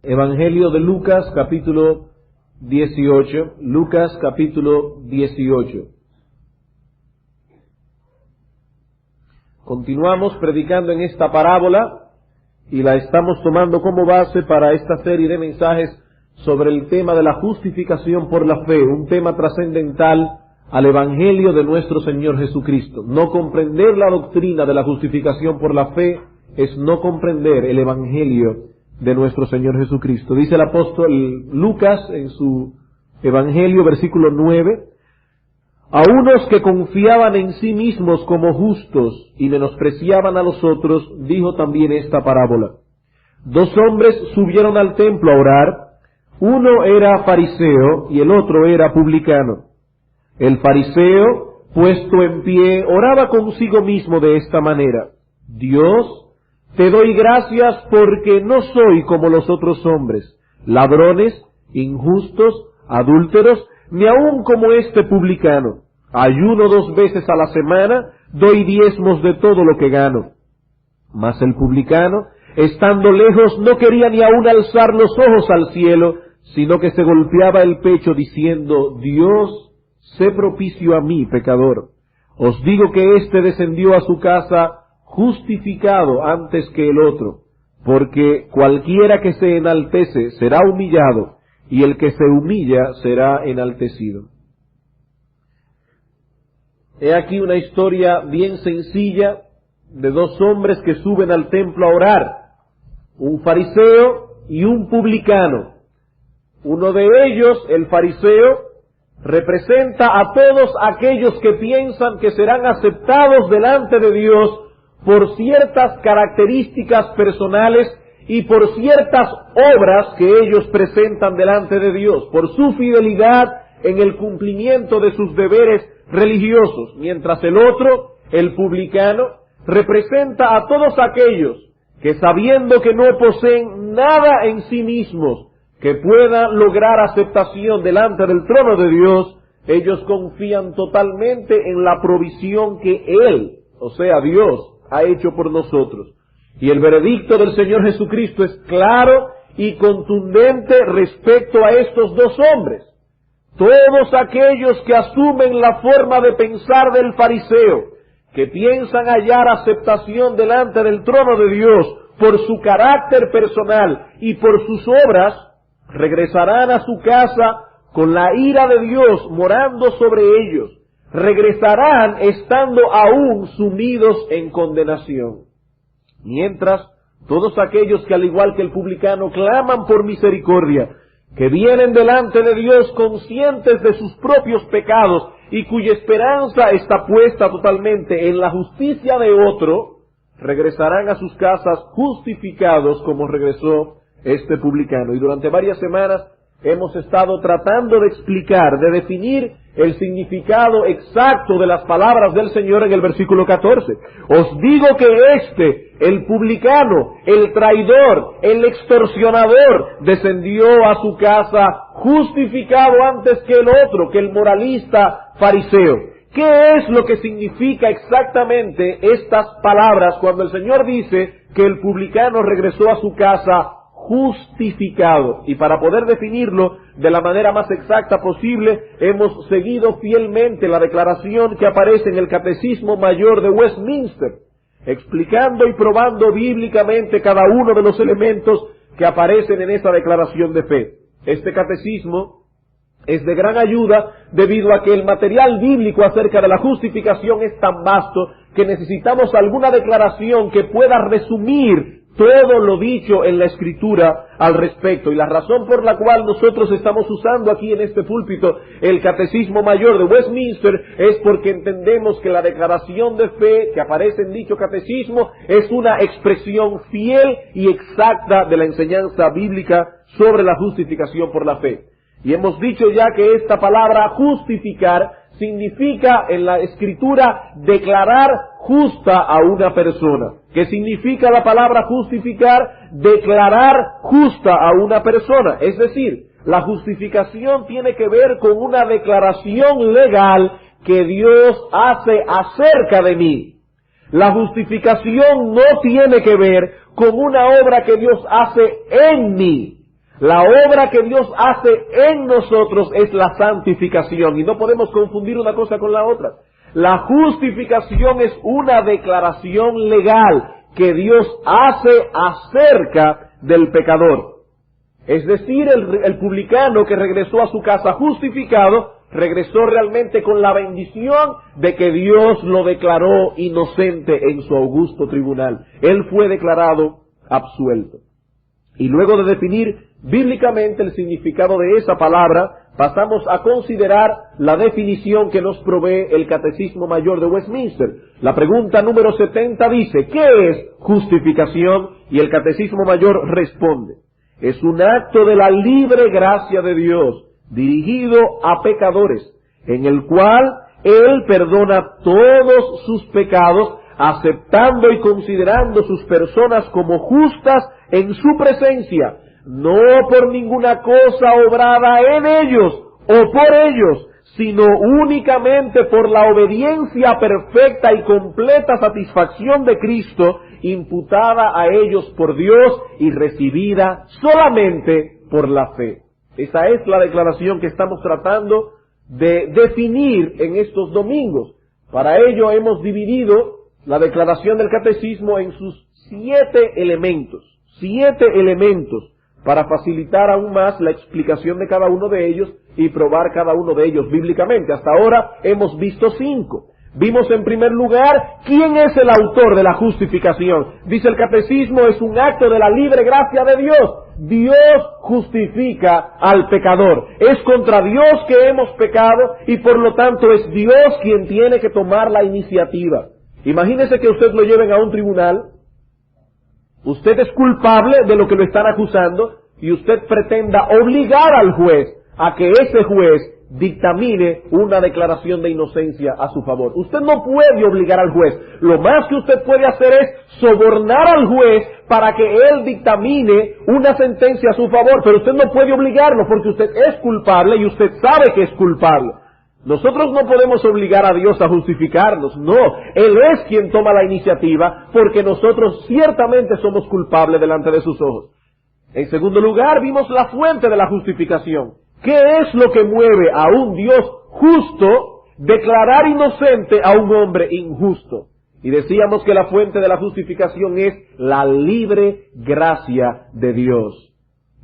Evangelio de Lucas, capítulo 18. Lucas, capítulo 18. Continuamos predicando en esta parábola y la estamos tomando como base para esta serie de mensajes sobre el tema de la justificación por la fe, un tema trascendental al Evangelio de nuestro Señor Jesucristo. No comprender la doctrina de la justificación por la fe es no comprender el Evangelio de nuestro Señor Jesucristo. Dice el apóstol Lucas en su Evangelio, versículo 9, a unos que confiaban en sí mismos como justos y menospreciaban a los otros, dijo también esta parábola. Dos hombres subieron al templo a orar, uno era fariseo y el otro era publicano. El fariseo, puesto en pie, oraba consigo mismo de esta manera: Dios, te doy gracias porque no soy como los otros hombres, ladrones, injustos, adúlteros, ni aun como este publicano. Ayuno 2 veces a la semana, doy diezmos de todo lo que gano. Mas el publicano, estando lejos, no quería ni aun alzar los ojos al cielo, sino que se golpeaba el pecho diciendo: Dios, sé propicio a mí, pecador. Os digo que éste descendió a su casa justificado antes que el otro, porque cualquiera que se enaltece será humillado, y el que se humilla será enaltecido. He aquí una historia bien sencilla de dos hombres que suben al templo a orar, un fariseo y un publicano. Uno de ellos, el fariseo, representa a todos aquellos que piensan que serán aceptados delante de Dios por ciertas características personales y por ciertas obras que ellos presentan delante de Dios, por su fidelidad en el cumplimiento de sus deberes religiosos, mientras el otro, el publicano, representa a todos aquellos que, sabiendo que no poseen nada en sí mismos que pueda lograr aceptación delante del trono de Dios, ellos confían totalmente en la provisión que Él, o sea Dios, ha hecho por nosotros. Y el veredicto del Señor Jesucristo es claro y contundente respecto a estos dos hombres. Todos aquellos que asumen la forma de pensar del fariseo, que piensan hallar aceptación delante del trono de Dios por su carácter personal y por sus obras, regresarán a su casa con la ira de Dios morando sobre ellos. Regresarán estando aún sumidos en condenación. Mientras, todos aquellos que al igual que el publicano claman por misericordia, que vienen delante de Dios conscientes de sus propios pecados y cuya esperanza está puesta totalmente en la justicia de otro, regresarán a sus casas justificados como regresó este publicano. Y durante varias semanas hemos estado tratando de explicar, de definir el significado exacto de las palabras del Señor en el versículo 14. Os digo que el publicano, el traidor, el extorsionador, descendió a su casa justificado antes que el otro, que el moralista fariseo. ¿Qué es lo que significa exactamente estas palabras cuando el Señor dice que el publicano regresó a su casa justificado? Y para poder definirlo de la manera más exacta posible, hemos seguido fielmente la declaración que aparece en el Catecismo Mayor de Westminster, explicando y probando bíblicamente cada uno de los elementos que aparecen en esa declaración de fe. Este catecismo es de gran ayuda debido a que el material bíblico acerca de la justificación es tan vasto que necesitamos alguna declaración que pueda resumir todo lo dicho en la Escritura al respecto. Y la razón por la cual nosotros estamos usando aquí en este púlpito el Catecismo Mayor de Westminster es porque entendemos que la declaración de fe que aparece en dicho catecismo es una expresión fiel y exacta de la enseñanza bíblica sobre la justificación por la fe. Y hemos dicho ya que esta palabra justificar significa en la Escritura declarar justa a una persona. ¿Qué significa la palabra justificar? Declarar justa a una persona. Es decir, la justificación tiene que ver con una declaración legal que Dios hace acerca de mí. La justificación no tiene que ver con una obra que Dios hace en mí. La obra que Dios hace en nosotros es la santificación, y no podemos confundir una cosa con la otra. La justificación es una declaración legal que Dios hace acerca del pecador. Es decir, el publicano que regresó a su casa justificado, regresó realmente con la bendición de que Dios lo declaró inocente en su augusto tribunal. Él fue declarado absuelto. Y luego de definir bíblicamente el significado de esa palabra, pasamos a considerar la definición que nos provee el Catecismo Mayor de Westminster. La pregunta número 70 dice, ¿qué es justificación? Y el Catecismo Mayor responde, es un acto de la libre gracia de Dios, dirigido a pecadores, en el cual Él perdona todos sus pecados, aceptando y considerando sus personas como justas en su presencia, no por ninguna cosa obrada en ellos o por ellos, sino únicamente por la obediencia perfecta y completa satisfacción de Cristo, imputada a ellos por Dios y recibida solamente por la fe. Esa es la declaración que estamos tratando de definir en estos domingos. Para ello hemos dividido la declaración del catecismo en sus 7 elementos, para facilitar aún más la explicación de cada uno de ellos y probar cada uno de ellos bíblicamente. Hasta ahora hemos visto 5. Vimos en primer lugar, ¿quién es el autor de la justificación? Dice el catecismo, es un acto de la libre gracia de Dios. Dios justifica al pecador. Es contra Dios que hemos pecado y por lo tanto es Dios quien tiene que tomar la iniciativa. Imagínese que usted lo lleven a un tribunal. Usted es culpable de lo que lo están acusando y usted pretenda obligar al juez a que ese juez dictamine una declaración de inocencia a su favor. Usted no puede obligar al juez. Lo más que usted puede hacer es sobornar al juez para que él dictamine una sentencia a su favor, pero usted no puede obligarlo porque usted es culpable y usted sabe que es culpable. Nosotros no podemos obligar a Dios a justificarnos, no. Él es quien toma la iniciativa porque nosotros ciertamente somos culpables delante de sus ojos. En segundo lugar, vimos la fuente de la justificación. ¿Qué es lo que mueve a un Dios justo declarar inocente a un hombre injusto? Y decíamos que la fuente de la justificación es la libre gracia de Dios.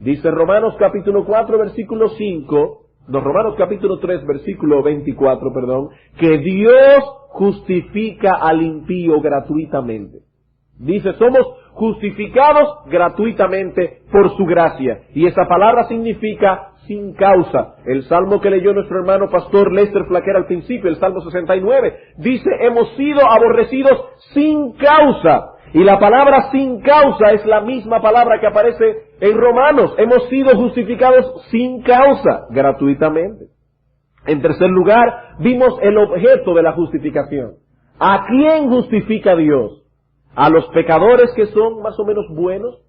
Dice Romanos capítulo 4, versículo 5... Romanos capítulo 3, versículo 24, que Dios justifica al impío gratuitamente. Dice, somos justificados gratuitamente por su gracia. Y esa palabra significa sin causa. El salmo que leyó nuestro hermano pastor Lester Flaquer al principio, el Salmo 69, dice, hemos sido aborrecidos sin causa. Y la palabra sin causa es la misma palabra que aparece en Romanos. Hemos sido justificados sin causa, gratuitamente. En tercer lugar, vimos el objeto de la justificación. ¿A quién justifica Dios? ¿A los pecadores que son más o menos buenos?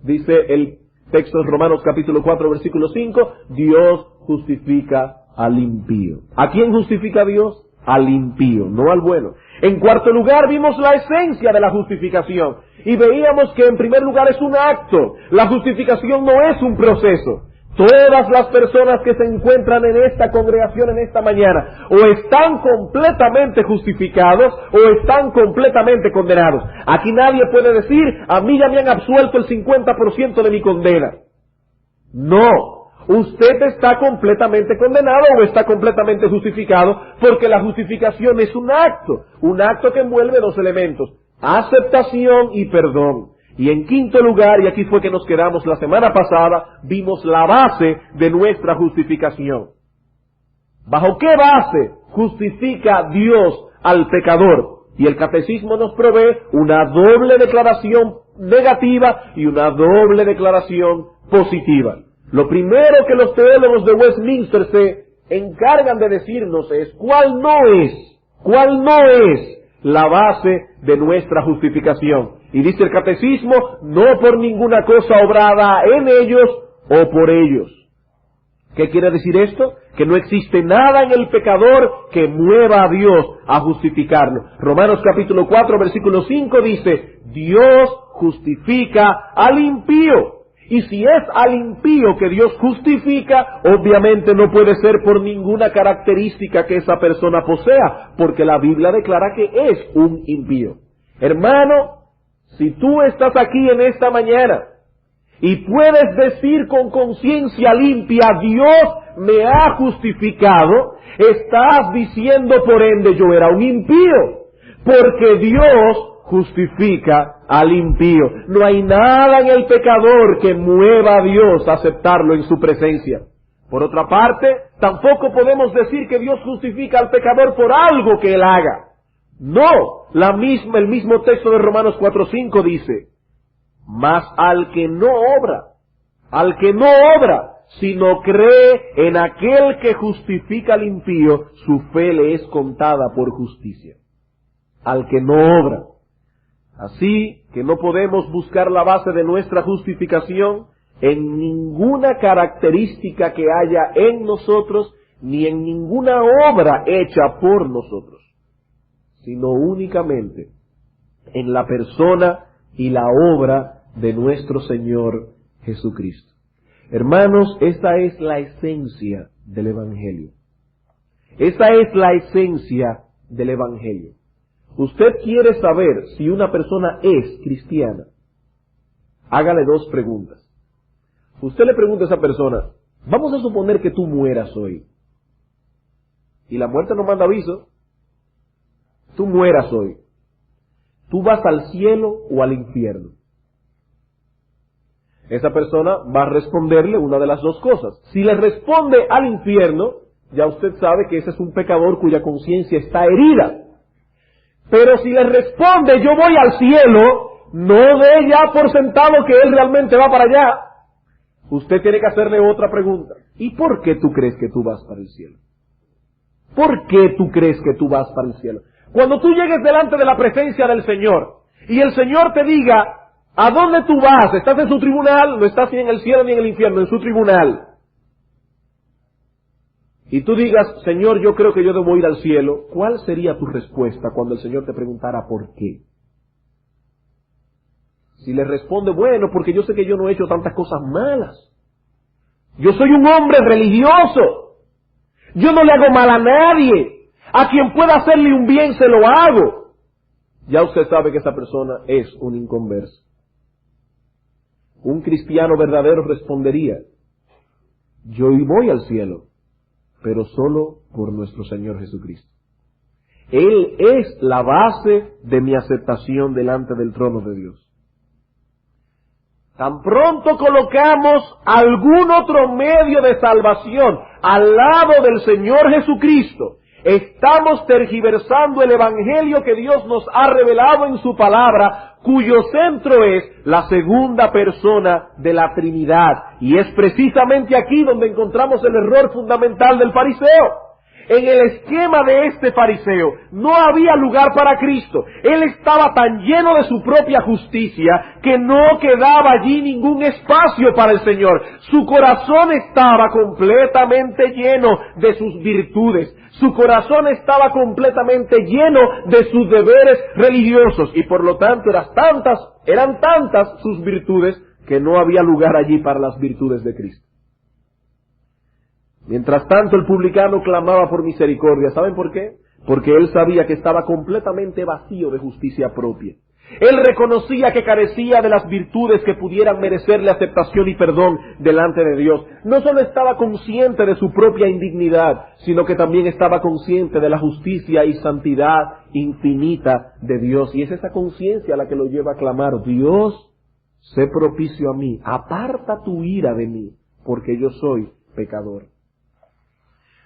Dice el texto de Romanos capítulo 4, versículo 5, Dios justifica al impío. ¿A quién justifica Dios? Al impío, no al bueno. En cuarto lugar, vimos la esencia de la justificación y veíamos que en primer lugar es un acto. La justificación no es un proceso. Todas las personas que se encuentran en esta congregación en esta mañana o están completamente justificados o están completamente condenados. Aquí nadie puede decir, a mí ya me han absuelto el 50% de mi condena. No. Usted está completamente condenado o está completamente justificado porque la justificación es un acto que envuelve 2 elementos, aceptación y perdón. Y en quinto lugar, y aquí fue que nos quedamos la semana pasada, vimos la base de nuestra justificación. ¿Bajo qué base justifica Dios al pecador? Y el catecismo nos provee una doble declaración negativa y una doble declaración positiva. Lo primero que los teólogos de Westminster se encargan de decirnos es cuál no es la base de nuestra justificación. Y dice el catecismo, no por ninguna cosa obrada en ellos o por ellos. ¿Qué quiere decir esto? Que no existe nada en el pecador que mueva a Dios a justificarlo. Romanos capítulo 4, versículo 5 dice, Dios justifica al impío. Y si es al impío que Dios justifica, obviamente no puede ser por ninguna característica que esa persona posea, porque la Biblia declara que es un impío. Hermano, si tú estás aquí en esta mañana y puedes decir con conciencia limpia, Dios me ha justificado, estás diciendo por ende yo era un impío, porque Dios justifica al impío. No hay nada en el pecador que mueva a Dios a aceptarlo en su presencia. Por otra parte, tampoco podemos decir que Dios justifica al pecador por algo que él haga. No, el mismo texto de Romanos 4:5 dice, mas al que no obra, sino cree en aquel que justifica al impío, su fe le es contada por justicia. Al que no obra. Así que no podemos buscar la base de nuestra justificación en ninguna característica que haya en nosotros, ni en ninguna obra hecha por nosotros, sino únicamente en la persona y la obra de nuestro Señor Jesucristo. Hermanos, esta es la esencia del Evangelio. Esa es la esencia del Evangelio. Usted quiere saber si una persona es cristiana, hágale dos preguntas. Usted le pregunta a esa persona, vamos a suponer que tú mueras hoy. Y la muerte no manda aviso. Tú mueras hoy. ¿Tú vas al cielo o al infierno? Esa persona va a responderle una de las dos cosas. Si le responde al infierno, ya usted sabe que ese es un pecador cuya conciencia está herida. Pero si le responde yo voy al cielo, no dé ya por sentado que él realmente va para allá. Usted tiene que hacerle otra pregunta. ¿Y por qué tú crees que tú vas para el cielo? ¿Por qué tú crees que tú vas para el cielo? Cuando tú llegues delante de la presencia del Señor y el Señor te diga, ¿a dónde tú vas? ¿Estás en su tribunal? No estás ni en el cielo ni en el infierno, en su tribunal. Y tú digas, Señor, yo creo que yo debo ir al cielo. ¿Cuál sería tu respuesta cuando el Señor te preguntara por qué? Si le responde, bueno, porque yo sé que yo no he hecho tantas cosas malas. Yo soy un hombre religioso. Yo no le hago mal a nadie. A quien pueda hacerle un bien se lo hago. Ya usted sabe que esa persona es un inconverso. Un cristiano verdadero respondería, yo voy al cielo, pero solo por nuestro Señor Jesucristo. Él es la base de mi aceptación delante del trono de Dios. Tan pronto colocamos algún otro medio de salvación al lado del Señor Jesucristo, estamos tergiversando el Evangelio que Dios nos ha revelado en su palabra, cuyo centro es la segunda persona de la Trinidad. Y es precisamente aquí donde encontramos el error fundamental del fariseo. En el esquema de este fariseo no había lugar para Cristo. Él estaba tan lleno de su propia justicia que no quedaba allí ningún espacio para el Señor. Su corazón estaba completamente lleno de sus virtudes. Su corazón estaba completamente lleno de sus deberes religiosos y por lo tanto eran tantas sus virtudes que no había lugar allí para las virtudes de Cristo. Mientras tanto el publicano clamaba por misericordia. ¿Saben por qué? Porque él sabía que estaba completamente vacío de justicia propia. Él reconocía que carecía de las virtudes que pudieran merecerle aceptación y perdón delante de Dios. No solo estaba consciente de su propia indignidad, sino que también estaba consciente de la justicia y santidad infinita de Dios. Y es esa conciencia la que lo lleva a clamar, Dios, sé propicio a mí, aparta tu ira de mí, porque yo soy pecador.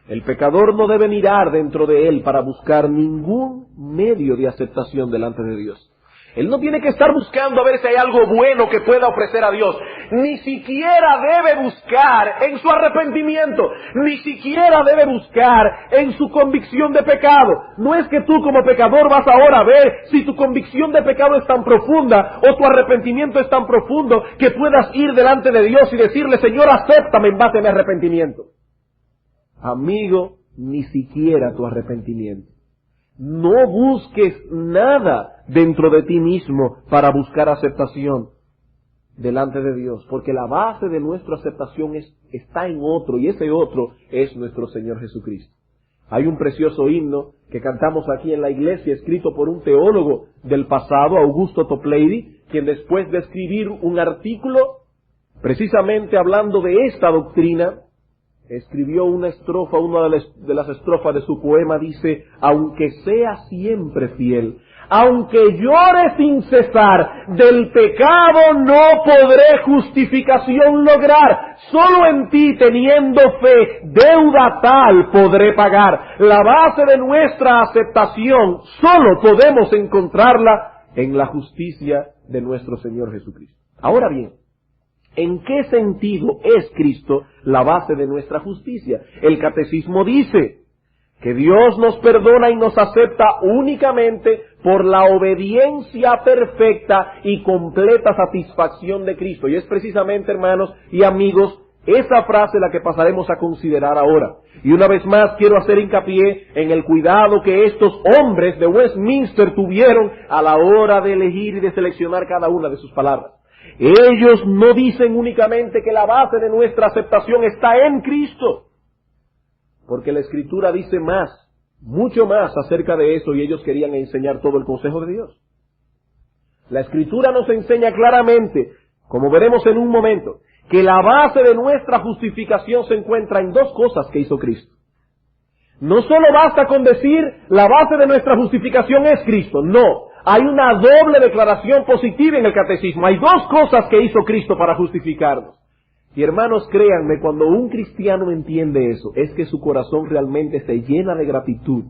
El pecador no debe mirar dentro de él para buscar ningún medio de aceptación delante de Dios. Él no tiene que estar buscando a ver si hay algo bueno que pueda ofrecer a Dios. Ni siquiera debe buscar en su arrepentimiento. Ni siquiera debe buscar en su convicción de pecado. No es que tú como pecador vas ahora a ver si tu convicción de pecado es tan profunda o tu arrepentimiento es tan profundo que puedas ir delante de Dios y decirle, Señor, acéptame en base a mi arrepentimiento. Amigo, ni siquiera tu arrepentimiento. No busques nada dentro de ti mismo para buscar aceptación. delante de Dios, porque la base de nuestra aceptación está en otro, y ese otro es nuestro Señor Jesucristo. Hay un precioso himno que cantamos aquí en la iglesia, escrito por un teólogo del pasado, Augusto Toplady, quien después de escribir un artículo precisamente hablando de esta doctrina, escribió una estrofa, una de las estrofas de su poema, dice: aunque sea siempre fiel, aunque llore sin cesar, del pecado no podré justificación lograr. Solo en ti, teniendo fe, deuda tal podré pagar. La base de nuestra aceptación solo podemos encontrarla en la justicia de nuestro Señor Jesucristo. Ahora bien, ¿en qué sentido es Cristo la base de nuestra justicia? El catecismo dice que Dios nos perdona y nos acepta únicamente por la obediencia perfecta y completa satisfacción de Cristo. Y es precisamente, hermanos y amigos, esa frase la que pasaremos a considerar ahora. Y una vez más quiero hacer hincapié en el cuidado que estos hombres de Westminster tuvieron a la hora de elegir y de seleccionar cada una de sus palabras. Ellos no dicen únicamente que la base de nuestra aceptación está en Cristo, porque la Escritura dice más, mucho más acerca de eso, y ellos querían enseñar todo el consejo de Dios. La Escritura nos enseña claramente, como veremos en un momento, que la base de nuestra justificación se encuentra en dos cosas que hizo Cristo. No solo basta con decir la base de nuestra justificación es Cristo, no. Hay una doble declaración positiva en el catecismo. Hay dos cosas que hizo Cristo para justificarnos. Y hermanos, créanme, cuando un cristiano entiende eso, es que su corazón realmente se llena de gratitud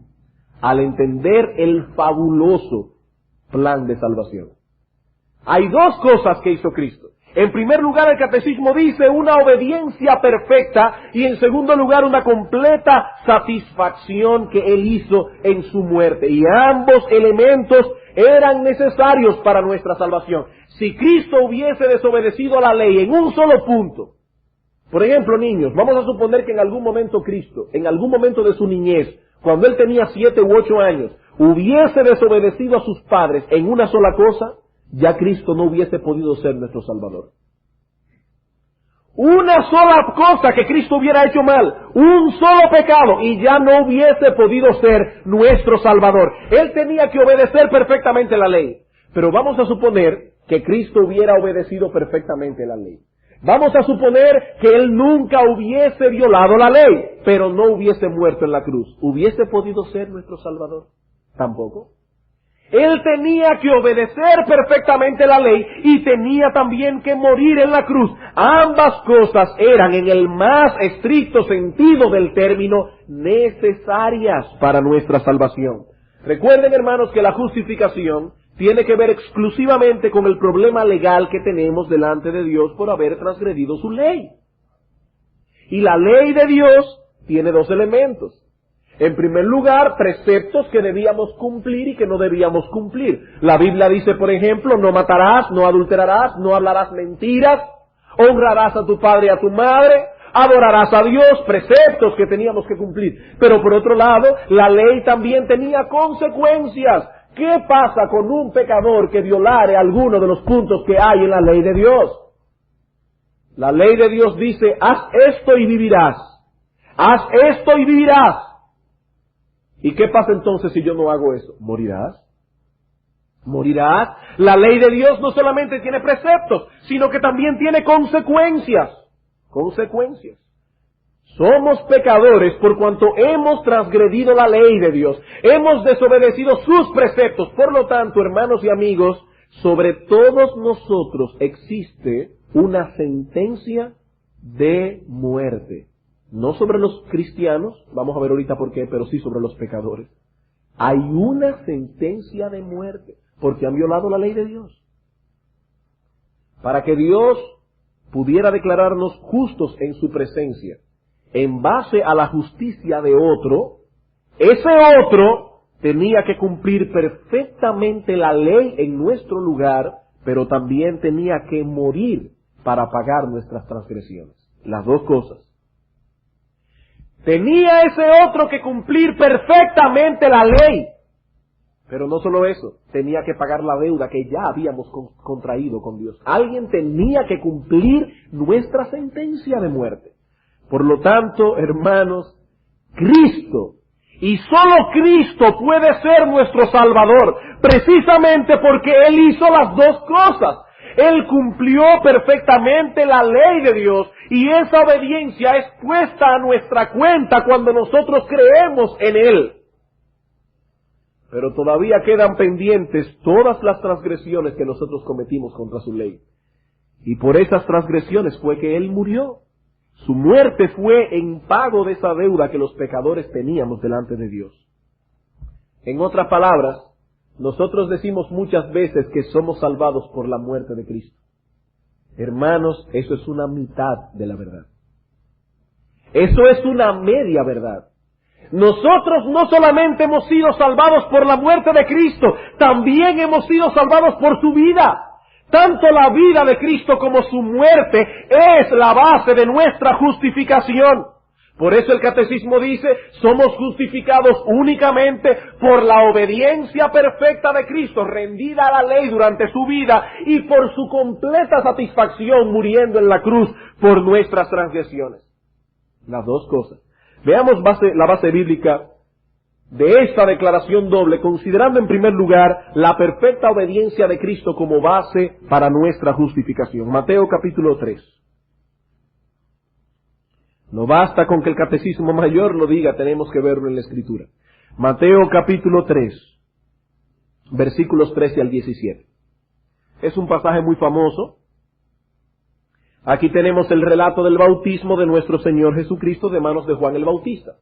al entender el fabuloso plan de salvación. Hay dos cosas que hizo Cristo. En primer lugar, el catecismo dice una obediencia perfecta, y en segundo lugar, una completa satisfacción que Él hizo en su muerte. Y ambos elementos eran necesarios para nuestra salvación. Si Cristo hubiese desobedecido a la ley en un solo punto, por ejemplo, niños, vamos a suponer que en algún momento Cristo, en algún momento de su niñez, cuando Él tenía 7 u 8 años, hubiese desobedecido a sus padres en una sola cosa, ya Cristo no hubiese podido ser nuestro Salvador. Una sola cosa que Cristo hubiera hecho mal, un solo pecado, y ya no hubiese podido ser nuestro Salvador. Él tenía que obedecer perfectamente la ley. Pero vamos a suponer que Cristo hubiera obedecido perfectamente la ley. Vamos a suponer que Él nunca hubiese violado la ley, pero no hubiese muerto en la cruz. ¿Hubiese podido ser nuestro Salvador? Tampoco. Él tenía que obedecer perfectamente la ley y tenía también que morir en la cruz. Ambas cosas eran, en el más estricto sentido del término, necesarias para nuestra salvación. Recuerden, hermanos, que la justificación tiene que ver exclusivamente con el problema legal que tenemos delante de Dios por haber transgredido su ley. Y la ley de Dios tiene dos elementos. En primer lugar, preceptos que debíamos cumplir y que no debíamos cumplir. La Biblia dice, por ejemplo, no matarás, no adulterarás, no hablarás mentiras, honrarás a tu padre y a tu madre, adorarás a Dios, preceptos que teníamos que cumplir. Pero por otro lado, la ley también tenía consecuencias. ¿Qué pasa con un pecador que violare alguno de los puntos que hay en la ley de Dios? La ley de Dios dice, haz esto y vivirás. Haz esto y vivirás. ¿Y qué pasa entonces si yo no hago eso? ¿Morirás? ¿Morirás? La ley de Dios no solamente tiene preceptos, sino que también tiene consecuencias. Consecuencias. Somos pecadores por cuanto hemos transgredido la ley de Dios. Hemos desobedecido sus preceptos. Por lo tanto, hermanos y amigos, sobre todos nosotros existe una sentencia de muerte. No sobre los cristianos, vamos a ver ahorita por qué, pero sí sobre los pecadores. Hay una sentencia de muerte, porque han violado la ley de Dios. Para que Dios pudiera declararnos justos en su presencia, en base a la justicia de otro, ese otro tenía que cumplir perfectamente la ley en nuestro lugar, pero también tenía que morir para pagar nuestras transgresiones. Las dos cosas. Tenía ese otro que cumplir perfectamente la ley, Pero no solo eso, tenía que pagar la deuda que ya habíamos contraído con Dios. Alguien tenía que cumplir nuestra sentencia de muerte. Por lo tanto, hermanos, Cristo, y solo Cristo puede ser nuestro Salvador, precisamente porque Él hizo las dos cosas. Él cumplió perfectamente la ley de Dios, y esa obediencia es puesta a nuestra cuenta cuando nosotros creemos en Él. Pero todavía quedan pendientes todas las transgresiones que nosotros cometimos contra su ley. Y por esas transgresiones fue que Él murió. Su muerte fue en pago de esa deuda que los pecadores teníamos delante de Dios. En otras palabras, nosotros decimos muchas veces que somos salvados por la muerte de Cristo. Hermanos, eso es una mitad de la verdad. Eso es una media verdad. Nosotros no solamente hemos sido salvados por la muerte de Cristo, también hemos sido salvados por su vida. Tanto la vida de Cristo como su muerte es la base de nuestra justificación. Por eso el catecismo dice, somos justificados únicamente por la obediencia perfecta de Cristo, rendida a la ley durante su vida, y por su completa satisfacción muriendo en la cruz por nuestras transgresiones. Las dos cosas. Veamos la base bíblica de esta declaración doble, considerando en primer lugar la perfecta obediencia de Cristo como base para nuestra justificación. Mateo capítulo 3. No basta con que el catecismo mayor lo diga, tenemos que verlo en la Escritura. Mateo capítulo 3, versículos 13 al 17. Es un pasaje muy famoso. Aquí tenemos el relato del bautismo de nuestro Señor Jesucristo de manos de Juan el Bautista.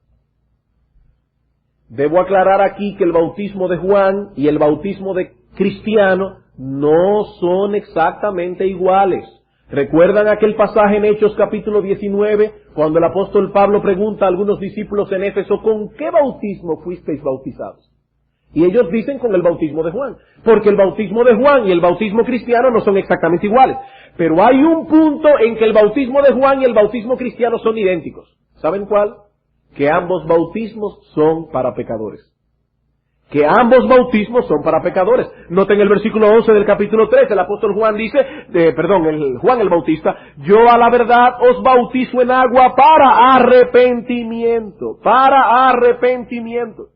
Debo aclarar aquí que el bautismo de Juan y el bautismo de Cristiano no son exactamente iguales. ¿Recuerdan aquel pasaje en Hechos capítulo 19, cuando el apóstol Pablo pregunta a algunos discípulos en Éfeso, ¿con qué bautismo fuisteis bautizados? Y ellos dicen con el bautismo de Juan, porque el bautismo de Juan y el bautismo cristiano no son exactamente iguales. Pero hay un punto en que el bautismo de Juan y el bautismo cristiano son idénticos. ¿Saben cuál? Que ambos bautismos son para pecadores. Que ambos bautismos son para pecadores. Noten el versículo 11 del capítulo 3, el apóstol Juan dice, Juan el Bautista, yo a la verdad os bautizo en agua para arrepentimiento. Para arrepentimiento.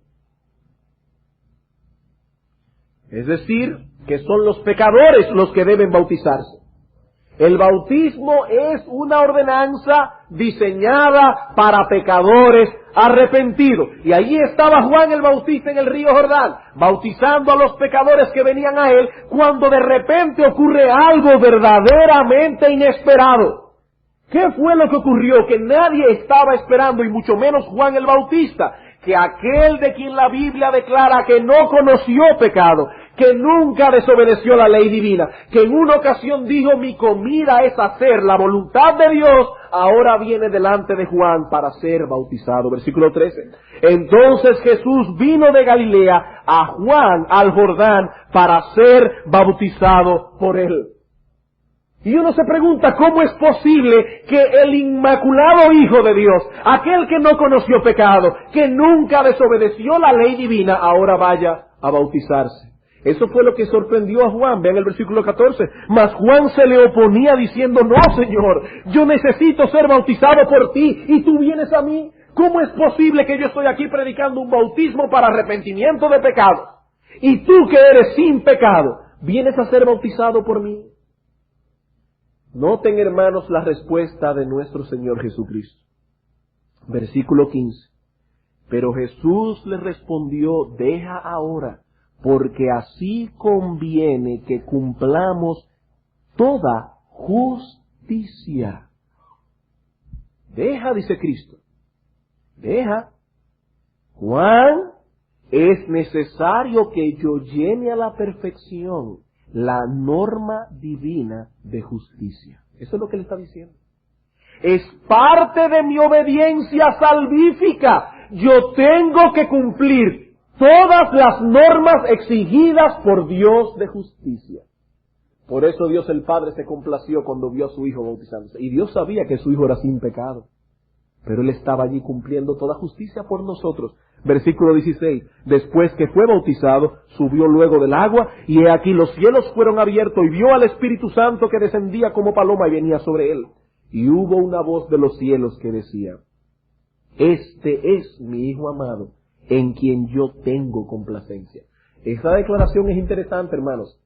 Es decir, que son los pecadores los que deben bautizarse. El bautismo es una ordenanza diseñada para pecadores arrepentidos. Y allí estaba Juan el Bautista en el río Jordán, bautizando a los pecadores que venían a él, cuando de repente ocurre algo verdaderamente inesperado. ¿Qué fue lo que ocurrió? Que nadie estaba esperando, y mucho menos Juan el Bautista, que aquel de quien la Biblia declara que no conoció pecado, que nunca desobedeció la ley divina, que en una ocasión dijo, mi comida es hacer la voluntad de Dios, ahora viene delante de Juan para ser bautizado. Versículo 13. Entonces Jesús vino de Galilea a Juan al Jordán para ser bautizado por él. Y uno se pregunta, ¿cómo es posible que el inmaculado Hijo de Dios, aquel que no conoció pecado, que nunca desobedeció la ley divina, ahora vaya a bautizarse? Eso fue lo que sorprendió a Juan. Vean el versículo 14. Mas Juan se le oponía diciendo, no, Señor, yo necesito ser bautizado por ti y tú vienes a mí. ¿Cómo es posible que yo estoy aquí predicando un bautismo para arrepentimiento de pecados? Y tú que eres sin pecado, vienes a ser bautizado por mí. Noten, hermanos, la respuesta de nuestro Señor Jesucristo. Versículo 15. Pero Jesús le respondió, deja ahora, porque así conviene que cumplamos toda justicia. Deja, dice Cristo. Deja. Juan, es necesario que yo llene a la perfección la norma divina de justicia. Eso es lo que le está diciendo. Es parte de mi obediencia salvífica. Yo tengo que cumplir todas las normas exigidas por Dios de justicia. Por eso Dios el Padre se complació cuando vio a su Hijo bautizándose. Y Dios sabía que su Hijo era sin pecado. pero Él estaba allí cumpliendo toda justicia por nosotros. Versículo 16, después que fue bautizado, subió luego del agua, y he aquí los cielos fueron abiertos, y vio al Espíritu Santo que descendía como paloma y venía sobre Él. Y hubo una voz de los cielos que decía, este es mi Hijo amado, en quien yo tengo complacencia. Esta declaración es interesante, hermanos,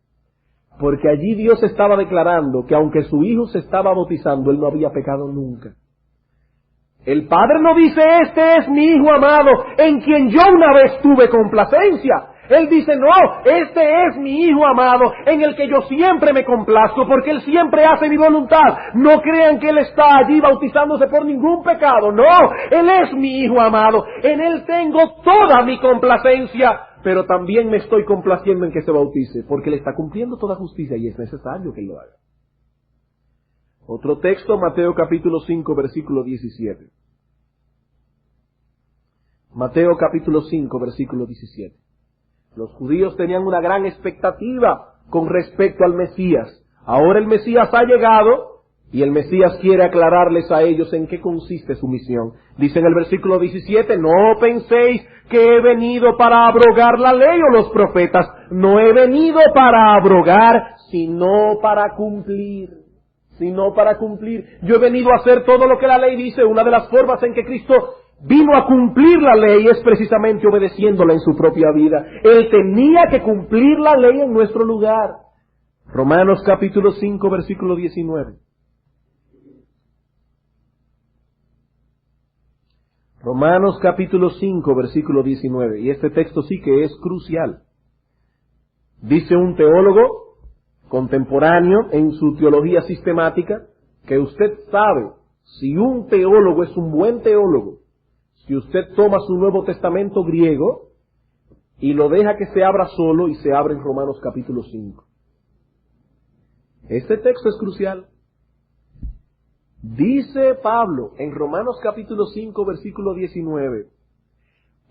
porque allí Dios estaba declarando que aunque su Hijo se estaba bautizando, Él no había pecado nunca. El Padre no dice, este es mi Hijo amado, en quien yo una vez tuve complacencia. Él dice, no, este es mi Hijo amado, en el que yo siempre me complazco, porque Él siempre hace mi voluntad. No crean que Él está allí bautizándose por ningún pecado. No, Él es mi Hijo amado, en Él tengo toda mi complacencia, pero también me estoy complaciendo en que se bautice, porque Él está cumpliendo toda justicia y es necesario que Él lo haga. Otro texto, Mateo capítulo 5, versículo 17. Mateo capítulo 5, versículo 17. Los judíos tenían una gran expectativa con respecto al Mesías. Ahora el Mesías ha llegado y el Mesías quiere aclararles a ellos en qué consiste su misión. Dice en el versículo 17, no penséis que he venido para abrogar la ley o los profetas. No he venido para abrogar, sino para cumplir. Yo he venido a hacer todo lo que la ley dice. Una de las formas en que Cristo vino a cumplir la ley es precisamente obedeciéndola en su propia vida. Él tenía que cumplir la ley en nuestro lugar. Romanos capítulo 5, versículo 19. Romanos capítulo 5, versículo 19. Y este texto sí que es crucial. Dice un teólogo contemporáneo en su teología sistemática que usted sabe, si un teólogo es un buen teólogo, si usted toma su Nuevo Testamento griego y lo deja que se abra solo y se abre en Romanos capítulo 5. Este texto es crucial. Dice Pablo en Romanos capítulo 5, versículo 19,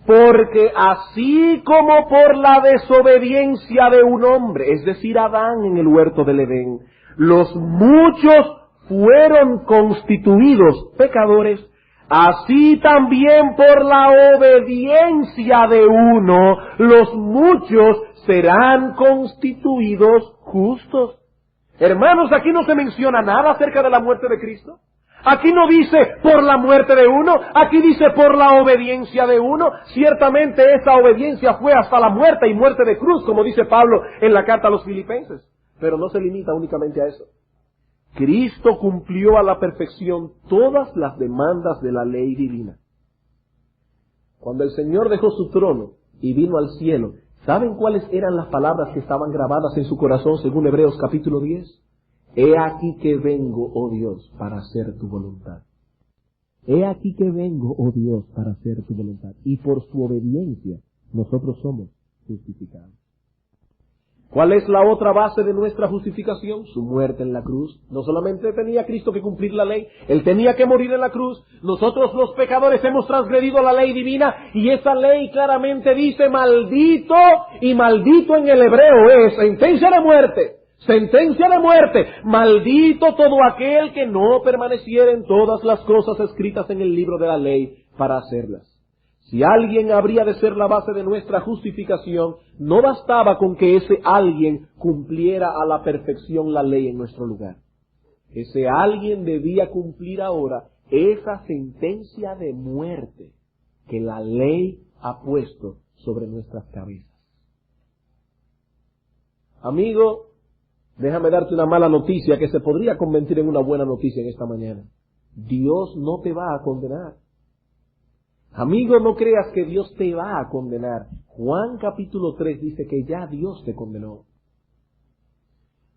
porque así como por la desobediencia de un hombre, es decir, Adán en el huerto del Edén, los muchos fueron constituidos pecadores, así también por la obediencia de uno, los muchos serán constituidos justos. Hermanos, aquí no se menciona nada acerca de la muerte de Cristo. Aquí no dice por la muerte de uno, aquí dice por la obediencia de uno. Ciertamente esa obediencia fue hasta la muerte y muerte de cruz, como dice Pablo en la carta a los Filipenses. Pero no se limita únicamente a eso. Cristo cumplió a la perfección todas las demandas de la ley divina. Cuando el Señor dejó su trono y vino al cielo, ¿saben cuáles eran las palabras que estaban grabadas en su corazón según Hebreos capítulo 10? He aquí que vengo, oh Dios, para hacer tu voluntad. He aquí que vengo, oh Dios, para hacer tu voluntad. Y por su obediencia nosotros somos justificados. ¿Cuál es la otra base de nuestra justificación? Su muerte en la cruz. No solamente tenía Cristo que cumplir la ley, Él tenía que morir en la cruz. Nosotros los pecadores hemos transgredido la ley divina y esa ley claramente dice maldito, y maldito en el hebreo es sentencia de muerte. Sentencia de muerte. Maldito todo aquel que no permaneciera en todas las cosas escritas en el libro de la ley para hacerlas. Si alguien habría de ser la base de nuestra justificación, no bastaba con que ese alguien cumpliera a la perfección la ley en nuestro lugar. Ese alguien debía cumplir ahora esa sentencia de muerte que la ley ha puesto sobre nuestras cabezas. Amigo, déjame darte una mala noticia que se podría convertir en una buena noticia en esta mañana. Dios no te va a condenar. Amigo, no creas que Dios te va a condenar. Juan capítulo 3 dice que ya Dios te condenó.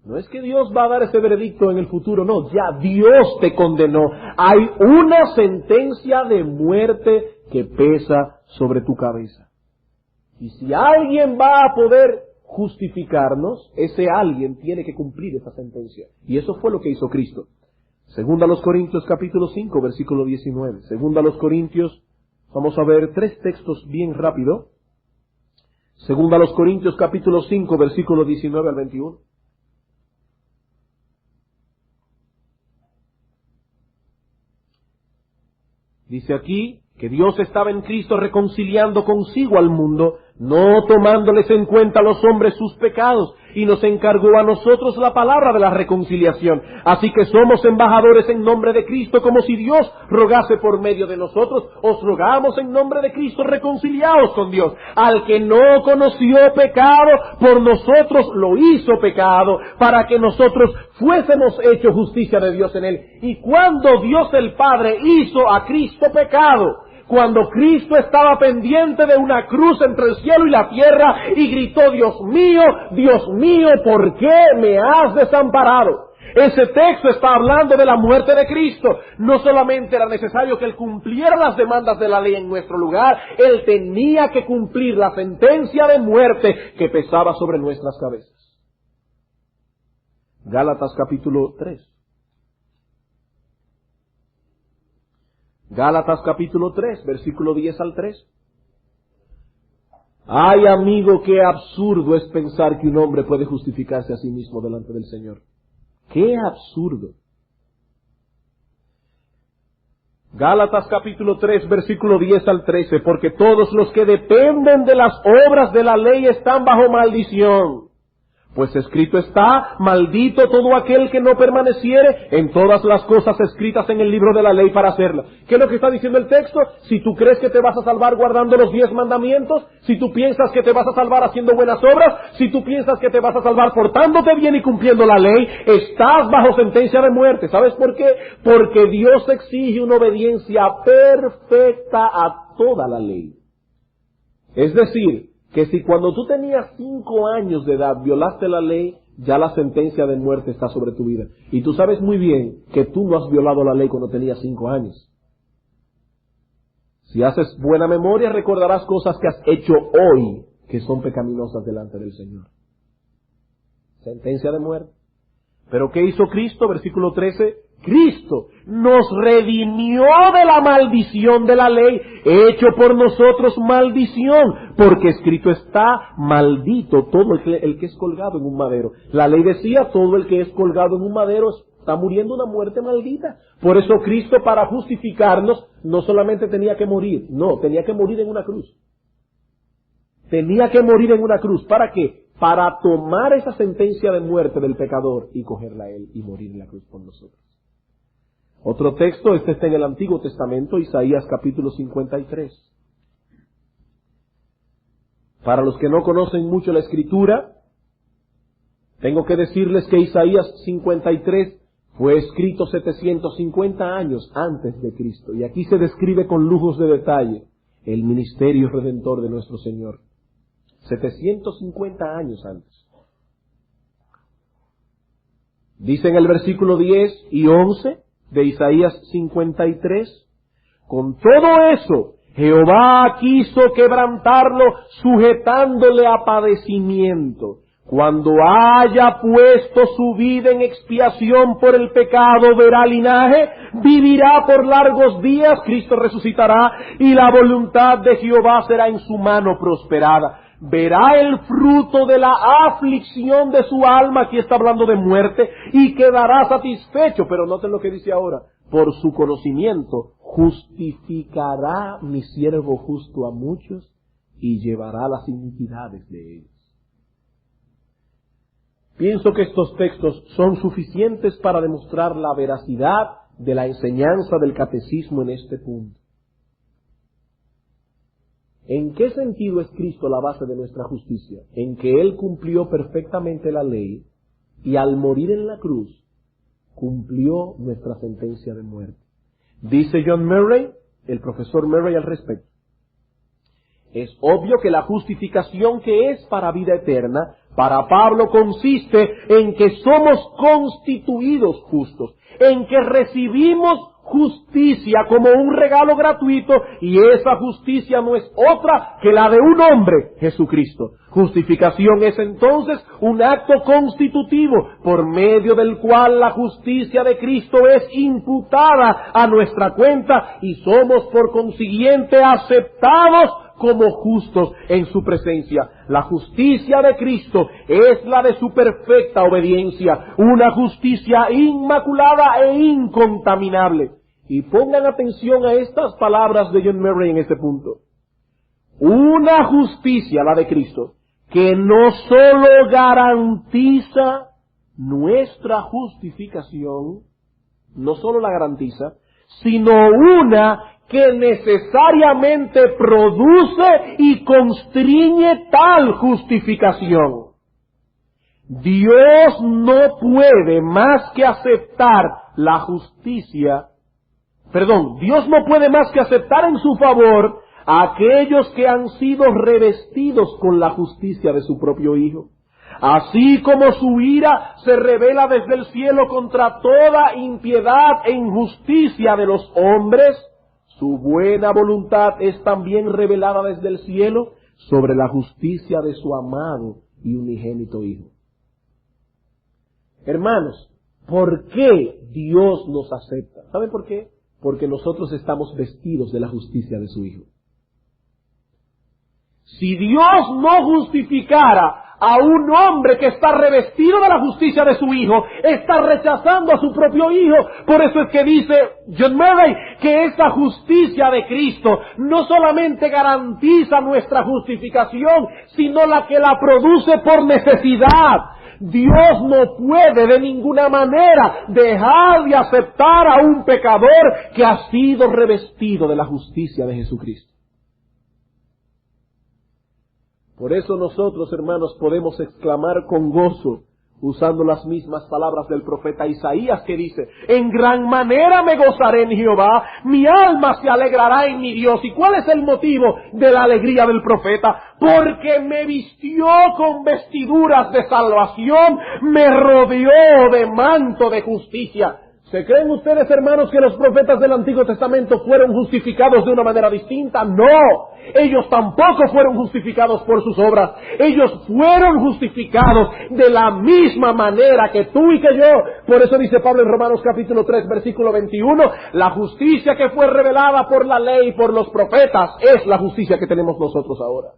No es que Dios va a dar ese veredicto en el futuro, no, ya Dios te condenó. Hay una sentencia de muerte que pesa sobre tu cabeza. Y si alguien va a poder justificarnos, ese alguien tiene que cumplir esa sentencia. Y eso fue lo que hizo Cristo. Segunda a los Corintios capítulo 5, versículo 19. Segunda a los Corintios, vamos a ver 3 textos bien rápido. Segunda a los Corintios capítulo 5, versículo 19 al 21. Dice aquí que Dios estaba en Cristo reconciliando consigo al mundo, no tomándoles en cuenta a los hombres sus pecados, y nos encargó a nosotros la palabra de la reconciliación. Así que somos embajadores en nombre de Cristo, como si Dios rogase por medio de nosotros. Os rogamos en nombre de Cristo, reconciliaos con Dios. Al que no conoció pecado, por nosotros lo hizo pecado, para que nosotros fuésemos hechos justicia de Dios en él. Y cuando Dios el Padre hizo a Cristo pecado, cuando Cristo estaba pendiente de una cruz entre el cielo y la tierra y gritó, Dios mío, ¿por qué me has desamparado? Ese texto está hablando de la muerte de Cristo. No solamente era necesario que Él cumpliera las demandas de la ley en nuestro lugar, Él tenía que cumplir la sentencia de muerte que pesaba sobre nuestras cabezas. Gálatas capítulo 3. Gálatas capítulo 3, versículo 10 al 3. Ay, amigo, qué absurdo es pensar que un hombre puede justificarse a sí mismo delante del Señor. ¡Qué absurdo! Gálatas capítulo 3, versículo 10 al 13. Porque todos los que dependen de las obras de la ley están bajo maldición. Pues escrito está, maldito todo aquel que no permaneciere en todas las cosas escritas en el libro de la ley para hacerlas. ¿Qué es lo que está diciendo el texto? Si tú crees que te vas a salvar guardando los 10 mandamientos, si tú piensas que te vas a salvar haciendo buenas obras, si tú piensas que te vas a salvar portándote bien y cumpliendo la ley, estás bajo sentencia de muerte. ¿Sabes por qué? Porque Dios exige una obediencia perfecta a toda la ley. Es decir, que si cuando tú tenías 5 años de edad violaste la ley, ya la sentencia de muerte está sobre tu vida. Y tú sabes muy bien que tú no has violado la ley cuando tenías 5 años. Si haces buena memoria, recordarás cosas que has hecho hoy que son pecaminosas delante del Señor. Sentencia de muerte. ¿Pero qué hizo Cristo? Versículo 13. Cristo nos redimió de la maldición de la ley, hecho por nosotros maldición, porque escrito está, maldito todo el que es colgado en un madero. La ley decía, todo el que es colgado en un madero está muriendo una muerte maldita. Por eso Cristo, para justificarnos, no solamente tenía que morir, no, tenía que morir en una cruz. Tenía que morir en una cruz. ¿Para qué? Para tomar esa sentencia de muerte del pecador y cogerla a él y morir en la cruz por nosotros. Otro texto, este está en el Antiguo Testamento, Isaías capítulo 53. Para los que no conocen mucho la Escritura, tengo que decirles que Isaías 53 fue escrito 750 años antes de Cristo. Y aquí se describe con lujos de detalle el ministerio redentor de nuestro Señor. 750 años antes. Dice en el versículo 10 y 11 de Isaías 53, con todo eso, Jehová quiso quebrantarlo sujetándole a padecimiento. Cuando haya puesto su vida en expiación por el pecado, verá linaje, vivirá por largos días, Cristo resucitará, y la voluntad de Jehová será en su mano prosperada. Verá el fruto de la aflicción de su alma, aquí está hablando de muerte, y quedará satisfecho. Pero noten lo que dice ahora, por su conocimiento justificará mi siervo justo a muchos y llevará las iniquidades de ellos. Pienso que estos textos son suficientes para demostrar la veracidad de la enseñanza del catecismo en este punto. ¿En qué sentido es Cristo la base de nuestra justicia? En que Él cumplió perfectamente la ley y al morir en la cruz cumplió nuestra sentencia de muerte. Dice John Murray, el profesor Murray al respecto. Es obvio que la justificación que es para vida eterna, para Pablo consiste en que somos constituidos justos, en que recibimos justicia como un regalo gratuito, y esa justicia no es otra que la de un hombre, Jesucristo. Justificación es entonces un acto constitutivo por medio del cual la justicia de Cristo es imputada a nuestra cuenta y somos por consiguiente aceptados como justos en su presencia. La justicia de Cristo es la de su perfecta obediencia, una justicia inmaculada e incontaminable. Y pongan atención a estas palabras de John Murray en este punto. Una justicia, la de Cristo, que no solo garantiza nuestra justificación, no solo la garantiza, sino una que necesariamente produce y constriñe tal justificación. Dios no puede más que aceptar la justicia, Dios no puede más que aceptar en su favor a aquellos que han sido revestidos con la justicia de su propio Hijo. Así como su ira se revela desde el cielo contra toda impiedad e injusticia de los hombres, su buena voluntad es también revelada desde el cielo sobre la justicia de su amado y unigénito Hijo. Hermanos, ¿por qué Dios nos acepta? ¿Saben por qué? Porque nosotros estamos vestidos de la justicia de su Hijo. Si Dios no justificara a un hombre que está revestido de la justicia de su Hijo, está rechazando a su propio Hijo. Por eso es que dice John Murray que esa justicia de Cristo no solamente garantiza nuestra justificación, sino la que la produce por necesidad. Dios no puede de ninguna manera dejar de aceptar a un pecador que ha sido revestido de la justicia de Jesucristo. Por eso nosotros, hermanos, podemos exclamar con gozo, usando las mismas palabras del profeta Isaías, que dice: en gran manera me gozaré en Jehová, mi alma se alegrará en mi Dios. ¿Y cuál es el motivo de la alegría del profeta? Porque me vistió con vestiduras de salvación, me rodeó de manto de justicia. ¿Se creen ustedes, hermanos, que los profetas del Antiguo Testamento fueron justificados de una manera distinta? No, ellos tampoco fueron justificados por sus obras. Ellos fueron justificados de la misma manera que tú y que yo. Por eso dice Pablo en Romanos capítulo 3, versículo 21, la justicia que fue revelada por la ley y por los profetas es la justicia que tenemos nosotros ahora.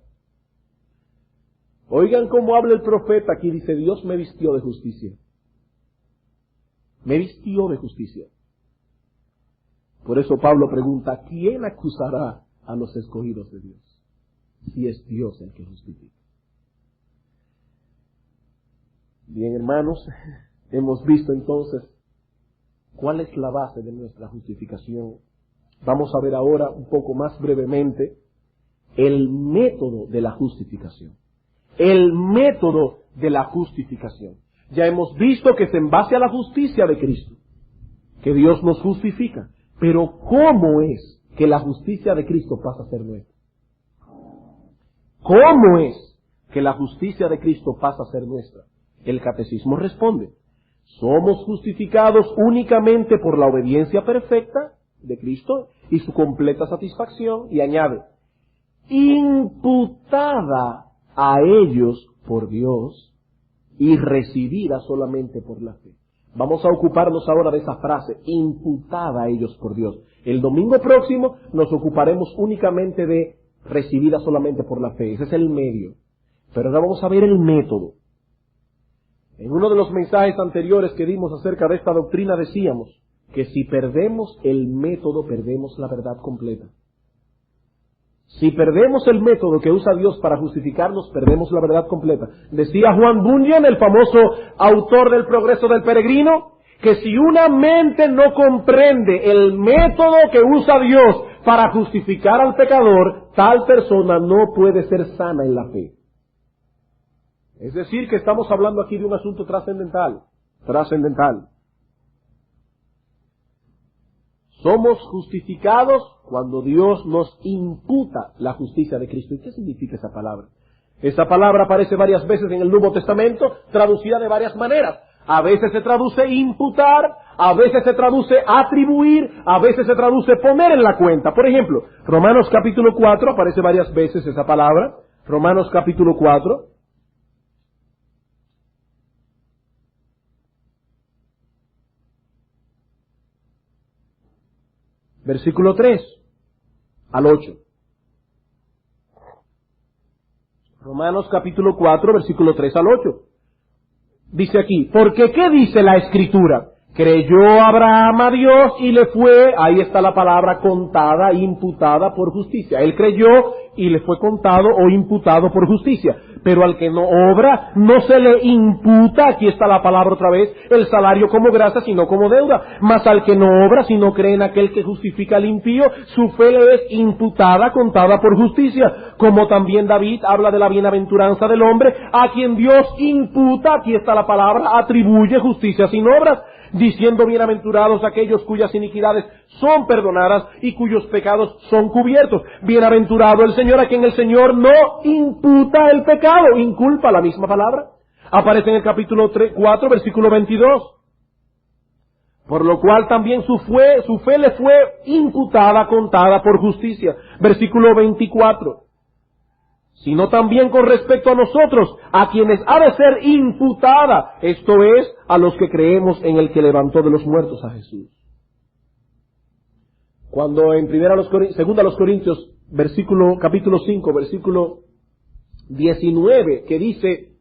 Oigan cómo habla el profeta aquí, dice: Dios me vistió de justicia. Me vistió de justicia. Por eso Pablo pregunta: ¿quién acusará a los escogidos de Dios? Si es Dios el que justifica. Bien, hermanos, hemos visto entonces cuál es la base de nuestra justificación. Vamos a ver ahora un poco más brevemente el método de la justificación. El método de la justificación. Ya hemos visto que es en base a la justicia de Cristo que Dios nos justifica. Pero ¿cómo es que la justicia de Cristo pasa a ser nuestra? ¿Cómo es que la justicia de Cristo pasa a ser nuestra? El catecismo responde: somos justificados únicamente por la obediencia perfecta de Cristo y su completa satisfacción, y añade, imputada a ellos por Dios y recibida solamente por la fe. Vamos a ocuparnos ahora de esa frase, imputada a ellos por Dios. El domingo próximo nos ocuparemos únicamente de recibida solamente por la fe. Ese es el medio. Pero ahora vamos a ver el método. En uno de los mensajes anteriores que dimos acerca de esta doctrina decíamos que si perdemos el método, perdemos la verdad completa. Si perdemos el método que usa Dios para justificarnos, perdemos la verdad completa. Decía Juan Bunyan, el famoso autor del Progreso del Peregrino, que si una mente no comprende el método que usa Dios para justificar al pecador, tal persona no puede ser sana en la fe. Es decir, que estamos hablando aquí de un asunto trascendental. Somos justificados cuando Dios nos imputa la justicia de Cristo. ¿Y qué significa esa palabra? Esa palabra aparece varias veces en el Nuevo Testamento, traducida de varias maneras. A veces se traduce imputar, a veces se traduce atribuir, a veces se traduce poner en la cuenta. Por ejemplo, Romanos capítulo 4, aparece varias veces esa palabra. Romanos capítulo 4. Versículo 3 al 8. Romanos capítulo 4, versículo 3 al 8. Dice aquí: porque ¿qué dice la Escritura? Creyó Abraham a Dios y le fue, ahí está la palabra, contada, imputada por justicia. Él creyó y le fue contado o imputado por justicia. Pero al que no obra, no se le imputa, aquí está la palabra otra vez, el salario como gracia, sino como deuda. Mas al que no obra, si no cree en aquel que justifica al impío, su fe le es imputada, contada por justicia. Como también David habla de la bienaventuranza del hombre, a quien Dios imputa, aquí está la palabra, atribuye justicia sin obras, diciendo bienaventurados aquellos cuyas iniquidades son perdonadas y cuyos pecados son cubiertos. Bienaventurado el Señor, a quien el Señor no imputa el pecado, inculpa, la misma palabra. Aparece en el capítulo 4, versículo 22. Por lo cual también su fe le fue imputada, contada por justicia. Versículo 24. Sino también con respecto a nosotros, a quienes ha de ser imputada, esto es, a los que creemos en el que levantó de los muertos a Jesús. Cuando en 2 Corintios, capítulo 5, versículo 19, que dice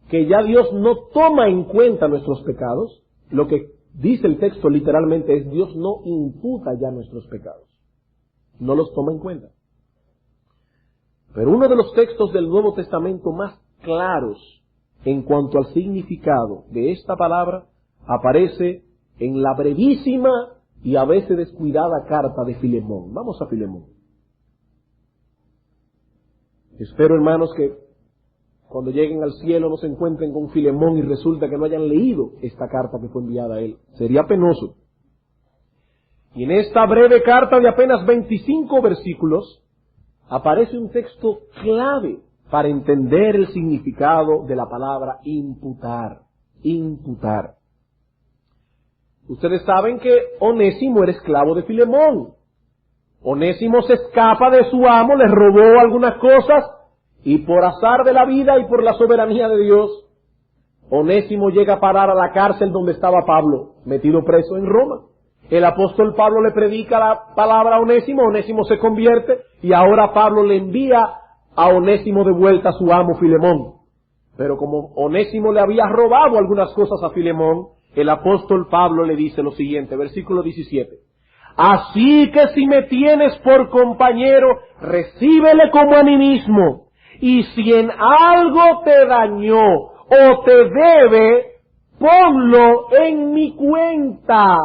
que ya Dios no toma en cuenta nuestros pecados, lo que dice el texto literalmente es: Dios no imputa ya nuestros pecados, no los toma en cuenta. Pero uno de los textos del Nuevo Testamento más claros en cuanto al significado de esta palabra aparece en la brevísima y a veces descuidada carta de Filemón. Vamos a Filemón. Espero, hermanos, que cuando lleguen al cielo no se encuentren con Filemón y resulta que no hayan leído esta carta que fue enviada a él. Sería penoso. Y en esta breve carta de apenas 25 versículos aparece un texto clave para entender el significado de la palabra imputar. Imputar. Ustedes saben que Onésimo era esclavo de Filemón. Onésimo se escapa de su amo, le robó algunas cosas y por azar de la vida y por la soberanía de Dios, Onésimo llega a parar a la cárcel donde estaba Pablo, metido preso en Roma. El apóstol Pablo le predica la palabra a Onésimo, Onésimo se convierte y ahora Pablo le envía a Onésimo de vuelta a su amo Filemón. Pero como Onésimo le había robado algunas cosas a Filemón, el apóstol Pablo le dice lo siguiente, versículo 17. Así que si me tienes por compañero, recíbele como a mí mismo. Y si en algo te dañó o te debe, ponlo en mi cuenta.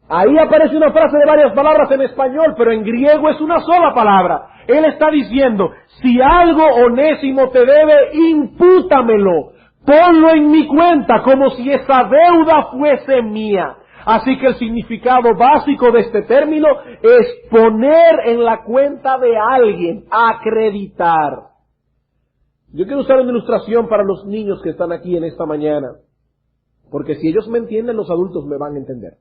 Ahí aparece una frase de varias palabras en español, pero en griego es una sola palabra. Él está diciendo, si algo Onésimo te debe, impútamelo. Ponlo en mi cuenta como si esa deuda fuese mía. Así que el significado básico de este término es poner en la cuenta de alguien, acreditar. Yo quiero usar una ilustración para los niños que están aquí en esta mañana, porque si ellos me entienden, los adultos me van a entender.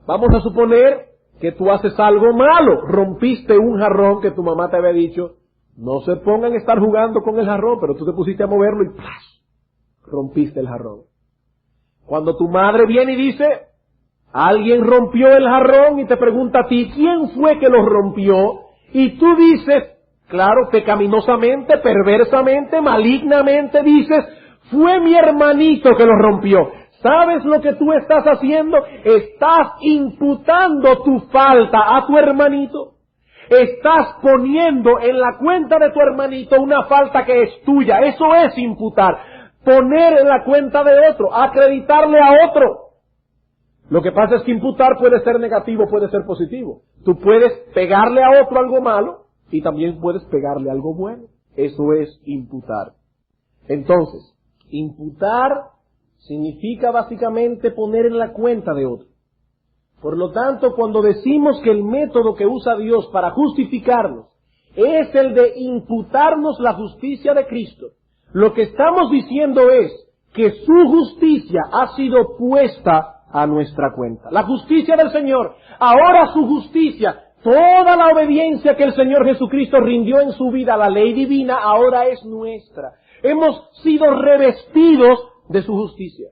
Vamos a suponer que tú haces algo malo, rompiste un jarrón que tu mamá te había dicho, no se pongan a estar jugando con el jarrón, pero tú te pusiste a moverlo y ¡plas!, rompiste el jarrón. Cuando tu madre viene y dice, alguien rompió el jarrón y te pregunta a ti, ¿quién fue que lo rompió? Y tú dices, claro, pecaminosamente, perversamente, malignamente dices, fue mi hermanito que lo rompió. ¿Sabes lo que tú estás haciendo? Estás imputando tu falta a tu hermanito. Estás poniendo en la cuenta de tu hermanito una falta que es tuya. Eso es imputar. Poner en la cuenta de otro, acreditarle a otro. Lo que pasa es que imputar puede ser negativo, puede ser positivo. Tú puedes pegarle a otro algo malo y también puedes pegarle algo bueno. Eso es imputar. Entonces, imputar significa básicamente poner en la cuenta de otro. Por lo tanto, cuando decimos que el método que usa Dios para justificarnos es el de imputarnos la justicia de Cristo, lo que estamos diciendo es que su justicia ha sido puesta a nuestra cuenta. La justicia del Señor, ahora su justicia, toda la obediencia que el Señor Jesucristo rindió en su vida a la ley divina, ahora es nuestra. Hemos sido revestidos de su justicia.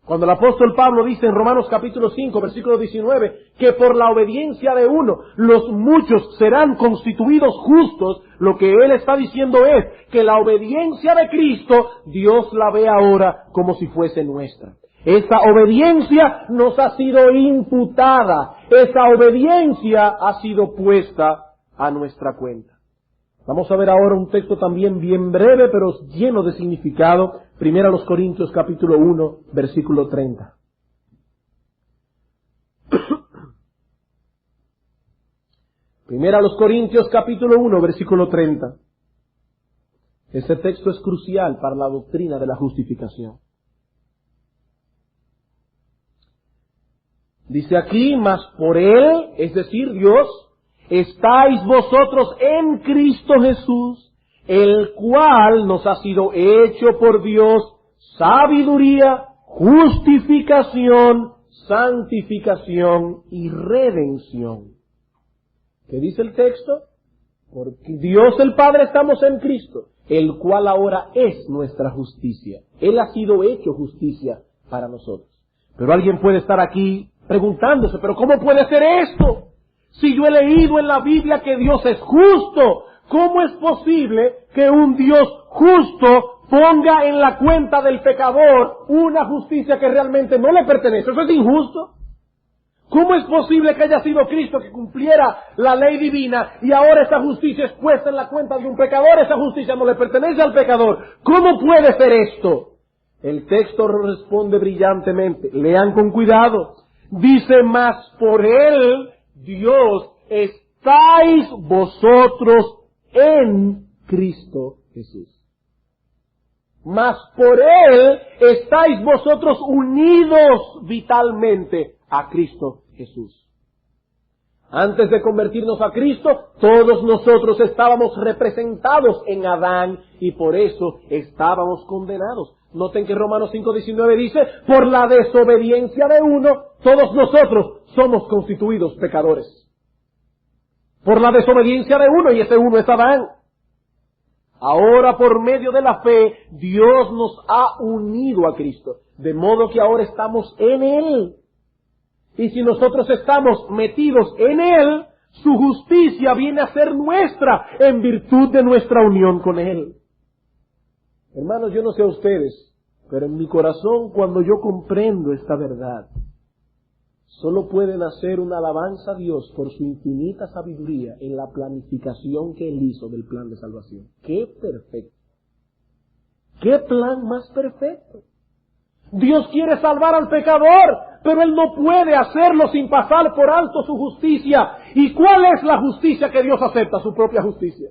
Cuando el apóstol Pablo dice en Romanos capítulo 5, versículo 19, que por la obediencia de uno, los muchos serán constituidos justos, lo que él está diciendo es que la obediencia de Cristo, Dios la ve ahora como si fuese nuestra. Esa obediencia nos ha sido imputada. Esa obediencia ha sido puesta a nuestra cuenta. Vamos a ver ahora un texto también bien breve, pero lleno de significado. Primera a los Corintios, capítulo 1, versículo 30. Primera a los Corintios, capítulo 1, versículo 30. Ese texto es crucial para la doctrina de la justificación. Dice aquí, mas por Él, es decir, Dios, estáis vosotros en Cristo Jesús, el cual nos ha sido hecho por Dios sabiduría, justificación, santificación y redención. ¿Qué dice el texto? Porque Dios el Padre estamos en Cristo, el cual ahora es nuestra justicia. Él ha sido hecho justicia para nosotros. Pero alguien puede estar aquí preguntándose, ¿pero cómo puede ser esto? Si yo he leído en la Biblia que Dios es justo, ¿cómo es posible que un Dios justo ponga en la cuenta del pecador una justicia que realmente no le pertenece? ¿Eso es injusto? ¿Cómo es posible que haya sido Cristo que cumpliera la ley divina y ahora esa justicia es puesta en la cuenta de un pecador? Esa justicia no le pertenece al pecador. ¿Cómo puede ser esto? El texto responde brillantemente. Lean con cuidado. Dice, mas por Él, Dios, estáis vosotros en Cristo Jesús. Mas por Él estáis vosotros unidos vitalmente a Cristo Jesús. Antes de convertirnos a Cristo, todos nosotros estábamos representados en Adán y por eso estábamos condenados. Noten que Romanos 5:19 dice, por la desobediencia de uno, todos nosotros somos constituidos pecadores. Por la desobediencia de uno, y ese uno es Adán. Ahora por medio de la fe, Dios nos ha unido a Cristo, de modo que ahora estamos en Él. Y si nosotros estamos metidos en Él, su justicia viene a ser nuestra en virtud de nuestra unión con Él. Hermanos, yo no sé a ustedes, pero en mi corazón cuando yo comprendo esta verdad, solo puede nacer una alabanza a Dios por su infinita sabiduría en la planificación que Él hizo del plan de salvación. ¡Qué perfecto! ¡Qué plan más perfecto! Dios quiere salvar al pecador, pero Él no puede hacerlo sin pasar por alto su justicia. ¿Y cuál es la justicia que Dios acepta? Su propia justicia.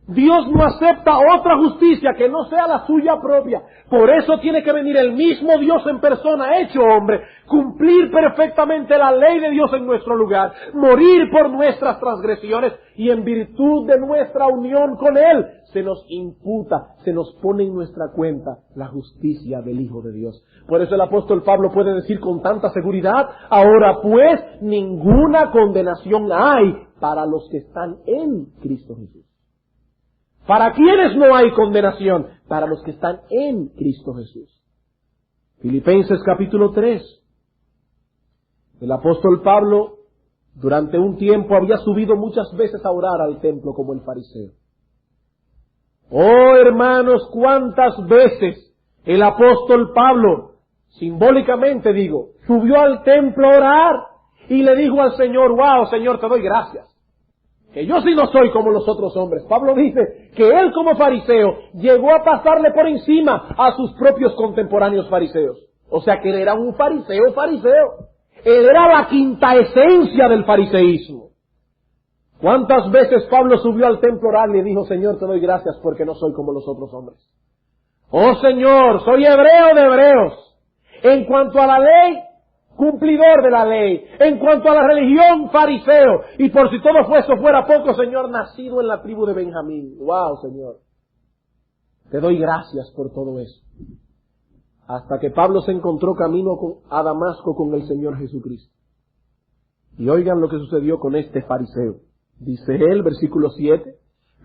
Dios no acepta otra justicia que no sea la suya propia. Por eso tiene que venir el mismo Dios en persona, hecho hombre, cumplir perfectamente la ley de Dios en nuestro lugar, morir por nuestras transgresiones y en virtud de nuestra unión con Él, se nos imputa, se nos pone en nuestra cuenta la justicia del Hijo de Dios. Por eso el apóstol Pablo puede decir con tanta seguridad, ahora pues ninguna condenación hay para los que están en Cristo Jesús. ¿Para quiénes no hay condenación? Para los que están en Cristo Jesús. Filipenses capítulo 3. El apóstol Pablo durante un tiempo había subido muchas veces a orar al templo como el fariseo. Oh hermanos, cuántas veces el apóstol Pablo, simbólicamente digo, subió al templo a orar y le dijo al Señor, wow, Señor, te doy gracias. Que yo sí no soy como los otros hombres. Pablo dice que él como fariseo llegó a pasarle por encima a sus propios contemporáneos fariseos. O sea que él era un fariseo. Él era la quinta esencia del fariseísmo. ¿Cuántas veces Pablo subió al templo a orar y le dijo, Señor, te doy gracias porque no soy como los otros hombres? Oh Señor, soy hebreo de hebreos. En cuanto a la ley, cumplidor de la ley. En cuanto a la religión, fariseo. Y por si todo eso fuera poco, Señor, nacido en la tribu de Benjamín. Wow, Señor. Te doy gracias por todo eso. Hasta que Pablo se encontró camino a Damasco con el Señor Jesucristo. Y oigan lo que sucedió con este fariseo. Dice él, versículo 7,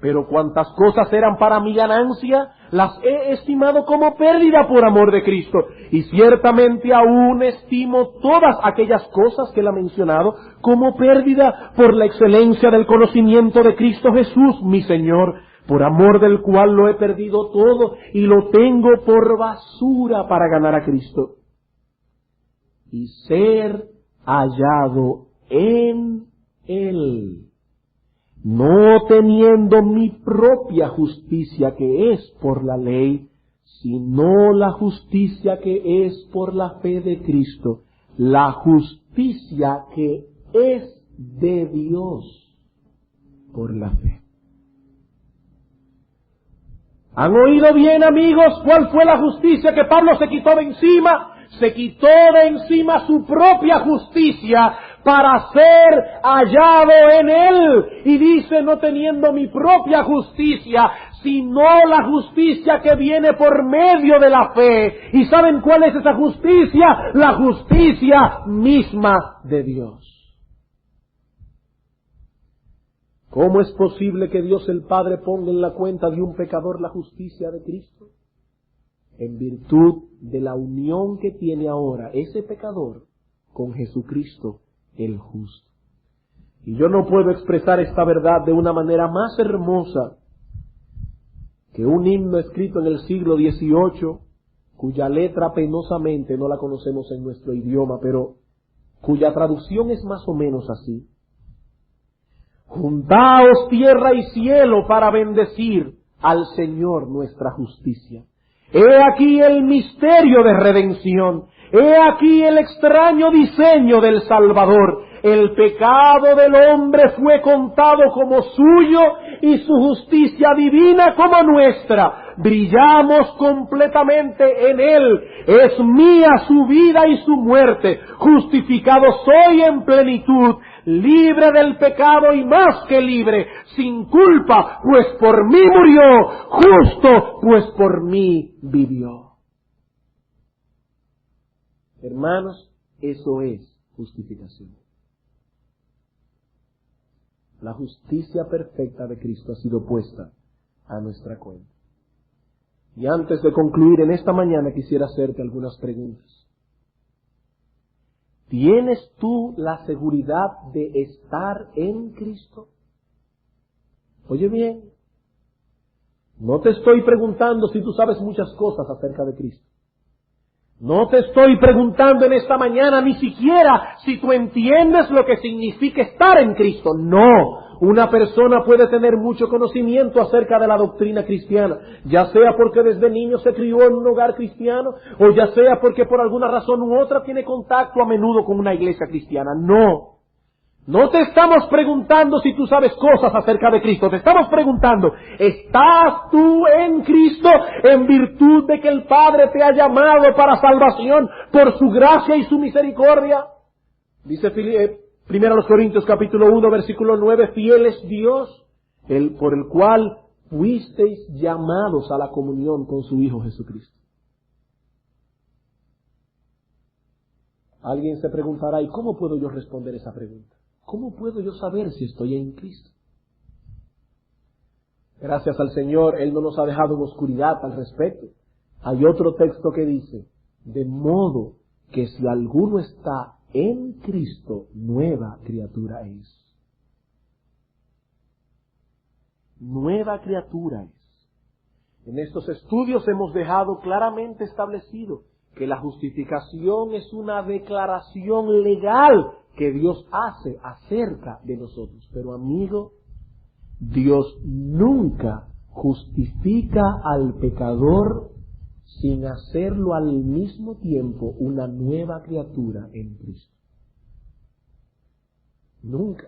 pero cuantas cosas eran para mi ganancia, las he estimado como pérdida por amor de Cristo. Y ciertamente aún estimo todas aquellas cosas que él ha mencionado como pérdida por la excelencia del conocimiento de Cristo Jesús, mi Señor, por amor del cual lo he perdido todo y lo tengo por basura para ganar a Cristo. y ser hallado en Él, no teniendo mi propia justicia que es por la ley, sino la justicia que es por la fe de Cristo, la justicia que es de Dios por la fe. ¿Han oído bien, amigos, cuál fue la justicia que Pablo se quitó de encima? Se quitó de encima su propia justicia para ser hallado en Él. Y dice, no teniendo mi propia justicia, sino la justicia que viene por medio de la fe. ¿Y saben cuál es esa justicia? La justicia misma de Dios. ¿Cómo es posible que Dios el Padre ponga en la cuenta de un pecador la justicia de Cristo? En virtud de la unión que tiene ahora ese pecador con Jesucristo el justo. Y yo no puedo expresar esta verdad de una manera más hermosa que un himno escrito en el siglo XVIII, cuya letra penosamente no la conocemos en nuestro idioma, pero cuya traducción es más o menos así. Juntaos tierra y cielo para bendecir al Señor nuestra justicia. He aquí el misterio de redención. He aquí el extraño diseño del Salvador. El pecado del hombre fue contado como suyo y su justicia divina como nuestra. Brillamos completamente en Él. Es mía su vida y su muerte. Justificado soy en plenitud, libre del pecado y más que libre, sin culpa, pues por mí murió, justo, pues por mí vivió. Hermanos, eso es justificación. La justicia perfecta de Cristo ha sido puesta a nuestra cuenta. Y antes de concluir en esta mañana quisiera hacerte algunas preguntas. ¿Tienes tú la seguridad de estar en Cristo? Oye bien, no te estoy preguntando si tú sabes muchas cosas acerca de Cristo. No te estoy preguntando en esta mañana ni siquiera si tú entiendes lo que significa estar en Cristo. No. Una persona puede tener mucho conocimiento acerca de la doctrina cristiana, ya sea porque desde niño se crió en un hogar cristiano, o ya sea porque por alguna razón u otra tiene contacto a menudo con una iglesia cristiana. No. No te estamos preguntando si tú sabes cosas acerca de Cristo. Te estamos preguntando, ¿estás tú en Cristo en virtud de que el Padre te ha llamado para salvación por su gracia y su misericordia? Dice 1 Corintios capítulo 1 versículo 9, fiel es Dios, por el cual fuisteis llamados a la comunión con su Hijo Jesucristo. Alguien se preguntará, ¿y cómo puedo yo responder esa pregunta? ¿Cómo puedo yo saber si estoy en Cristo? Gracias al Señor, Él no nos ha dejado en oscuridad al respecto. Hay otro texto que dice, de modo que si alguno está en Cristo, nueva criatura es. Nueva criatura es. En estos estudios hemos dejado claramente establecido que la justificación es una declaración legal que Dios hace acerca de nosotros. Pero amigo, Dios nunca justifica al pecador sin hacerlo al mismo tiempo una nueva criatura en Cristo. Nunca.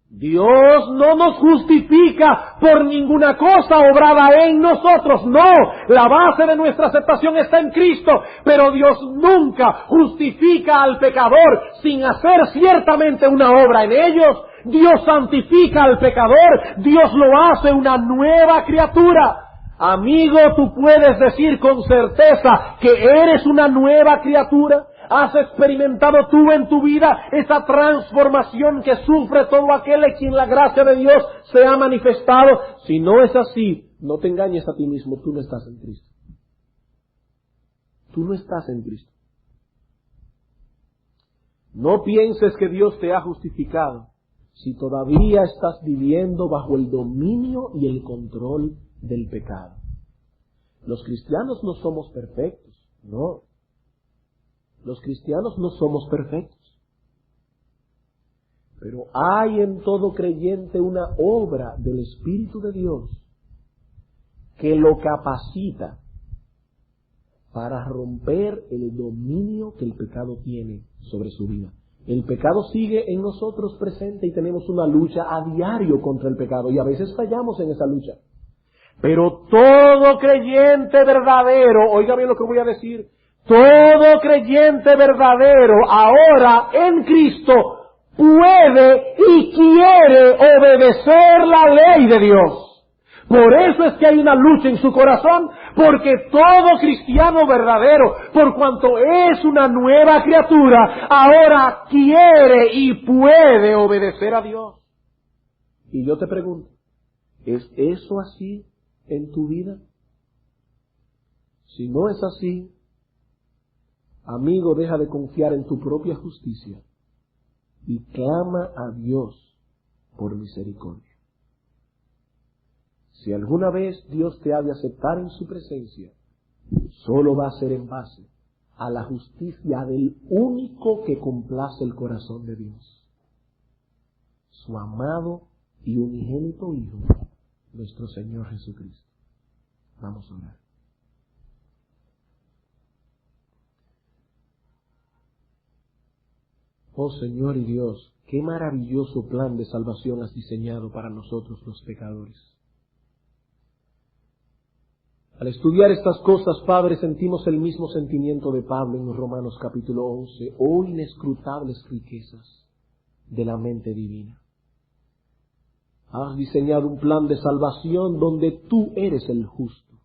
Dios no nos justifica por ninguna cosa obrada en nosotros, no. La base de nuestra aceptación está en Cristo, pero Dios nunca justifica al pecador sin hacer ciertamente una obra en ellos. Dios santifica al pecador, Dios lo hace una nueva criatura. Amigo, tú puedes decir con certeza que eres una nueva criatura. ¿Has experimentado tú en tu vida esa transformación que sufre todo aquel en quien la gracia de Dios se ha manifestado? Si no es así, no te engañes a ti mismo, tú no estás en Cristo. Tú no estás en Cristo. No pienses que Dios te ha justificado si todavía estás viviendo bajo el dominio y el control del pecado. Los cristianos no somos perfectos, no. Los cristianos no somos perfectos. Pero hay en todo creyente una obra del Espíritu de Dios que lo capacita para romper el dominio que el pecado tiene sobre su vida. El pecado sigue en nosotros presente y tenemos una lucha a diario contra el pecado y a veces fallamos en esa lucha. Pero todo creyente verdadero, oiga bien lo que voy a decir, todo creyente verdadero ahora en Cristo puede y quiere obedecer la ley de Dios. Por eso es que hay una lucha en su corazón, porque todo cristiano verdadero, por cuanto es una nueva criatura, ahora quiere y puede obedecer a Dios. Y yo te pregunto, ¿es eso así en tu vida? Si no es así, amigo, deja de confiar en tu propia justicia y clama a Dios por misericordia. Si alguna vez Dios te ha de aceptar en su presencia, solo va a ser en base a la justicia del único que complace el corazón de Dios, su amado y unigénito Hijo, nuestro Señor Jesucristo. Vamos a orar. Oh Señor y Dios, qué maravilloso plan de salvación has diseñado para nosotros los pecadores. Al estudiar estas cosas, Padre, sentimos el mismo sentimiento de Pablo en Romanos capítulo 11, oh inescrutables riquezas de la mente divina. Has diseñado un plan de salvación donde tú eres el justo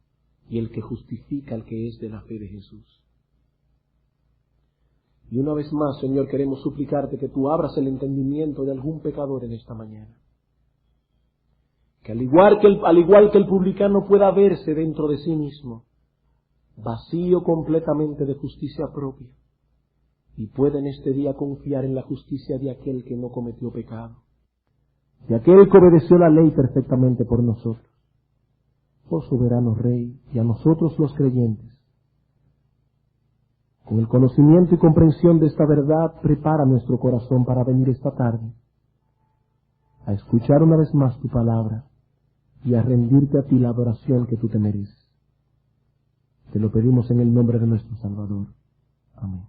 y el que justifica al que es de la fe de Jesús. Y una vez más, Señor, queremos suplicarte que tú abras el entendimiento de algún pecador en esta mañana. Que al igual que el publicano pueda verse dentro de sí mismo, vacío completamente de justicia propia, y pueda en este día confiar en la justicia de aquel que no cometió pecado, de aquel que obedeció la ley perfectamente por nosotros. Oh soberano Rey, y a nosotros los creyentes, con el conocimiento y comprensión de esta verdad, prepara nuestro corazón para venir esta tarde a escuchar una vez más tu palabra y a rendirte a ti la adoración que tú te mereces. Te lo pedimos en el nombre de nuestro Salvador. Amén.